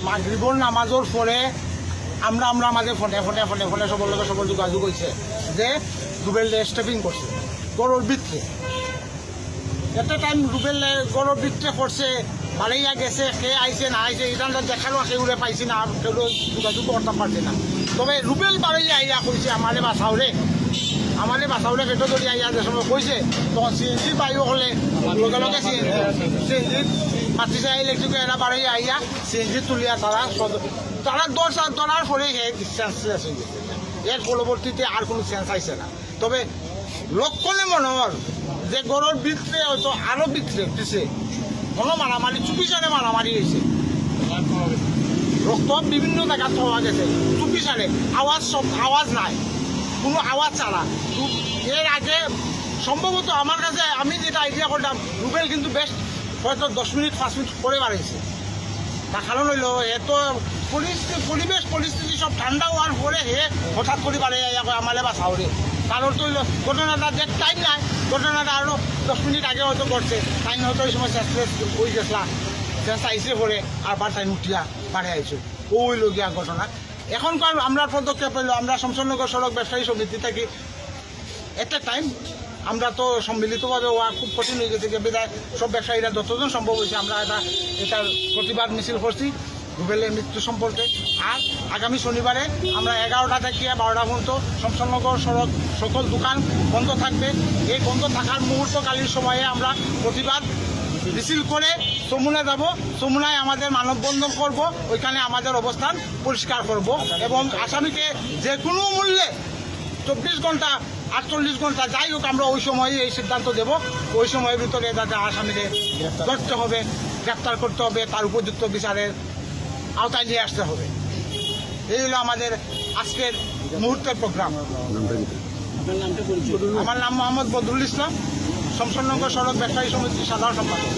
মাগরিবর নামাজের পরে আমরা মাঝে ফোনে সবর লোকের সবর যোগাযোগ হয়েছে যে রুবেল স্টেপিং করছে গরুর ভিতরে। একটা টাইম রুবেল গরুর ভিতরে করছে, বাড়াইয়া গেছে, কে আইছে না আইছে এটা দেখালো, সেগুলো পাইছি না, কেউ যোগাযোগ করতে পারছে না। তবে রুবেল বাড়াইয়া আইয়া কইছে আমারে বাঁচাওরে পেটো ধরি আইয়া যে সময় কইছে, তখন সিএনজি পাইও হলে লগে লগে সিএনজি মাতিছে ইলেকট্রিক এরা বাড়াইয়া আইয়া সিএনজি তুলিয়া তারা ধরার পরে সেন্সলেস হয়ে গেছে। এর পরবর্তীতে আর কোনো সেন্স আইছে না। তবে লক্ষণে মনে হয় যে গরুর ভিতরে হয়তো আরো ভিতরে দিছে কোনো মারামারি, চুপিসারে মারামারি হয়েছে, রক্ত বিভিন্ন জায়গা পাওয়া গেছে, চুপিসারে আওয়াজ নাই, কোনো আওয়াজ ছাড়া। এর আগে সম্ভবত আমার কাছে আমি যেটা আইডিয়া করলাম, রুবেল কিন্তু বেশ হয়তো 10 মিনিট 5 মিনিট পরে বাড়াইছে। তার কারণ হইল এত পরিস্থিতি সব ঠান্ডা হওয়ার পরে হে হঠাৎ করে বাড়ে আমালে বা সাউরে। কারণ তো হইল ঘটনাটা যে টাইম নাই, ঘটনাটা আরও 10 মিনিট আগে হয়তো করছে, টাইম হয়তো ওই সময় সেন্সলেস হয়ে গেছিলাম, সেন্স আইসে পরে আবার টাইম উঠিয়া বাড়ে আইছো, ওই লগিয়া ঘটনা। এখনকার আমরা পদক্ষেপ হইল আমরা শমশেরনগর সড়ক ব্যবসায়ী সমিতি থেকে একটা টাইম আমরা তো সম্মিলিতভাবে হওয়া খুব কঠিন হয়ে গেছে, বিধায় সব ব্যবসায়ীরা যতজন সম্ভব হয়েছে আমরা এটার প্রতিবাদ মিছিল করছি রুবেলের মৃত্যু সম্পর্কে। আর আগামী শনিবারে আমরা 11টা থেকে 12টা পর্যন্ত শমশেরনগর সড়ক সকল দোকান বন্ধ থাকবে। এই বন্ধ থাকার মুহূর্তকালীন সময়ে আমরা প্রতিবাদ মিছিল করে যমুনা যাব, যমুনায় আমাদের মানববন্ধন করব, ওইখানে আমাদের অবস্থান পরিষ্কার করব এবং আসামিকে যে কোনো মূল্যে 24 ঘন্টা 48 ঘন্টা যাই হোক আমরা ওই সময় এই সিদ্ধান্ত দেব, ওই সময়ের ভিতরে যাতে আসামিদের ধরতে হবে, গ্রেপ্তার করতে হবে, তার উপযুক্ত বিচারের আওতায় নিয়ে আসতে হবে। এই হলো আমাদের আজকের মুহূর্তের প্রোগ্রাম। আমার নাম মোহাম্মদ বদরুল ইসলাম, শমশেরনগর সড়ক ব্যবসায়ী সমিতির সাধারণ সম্পাদক।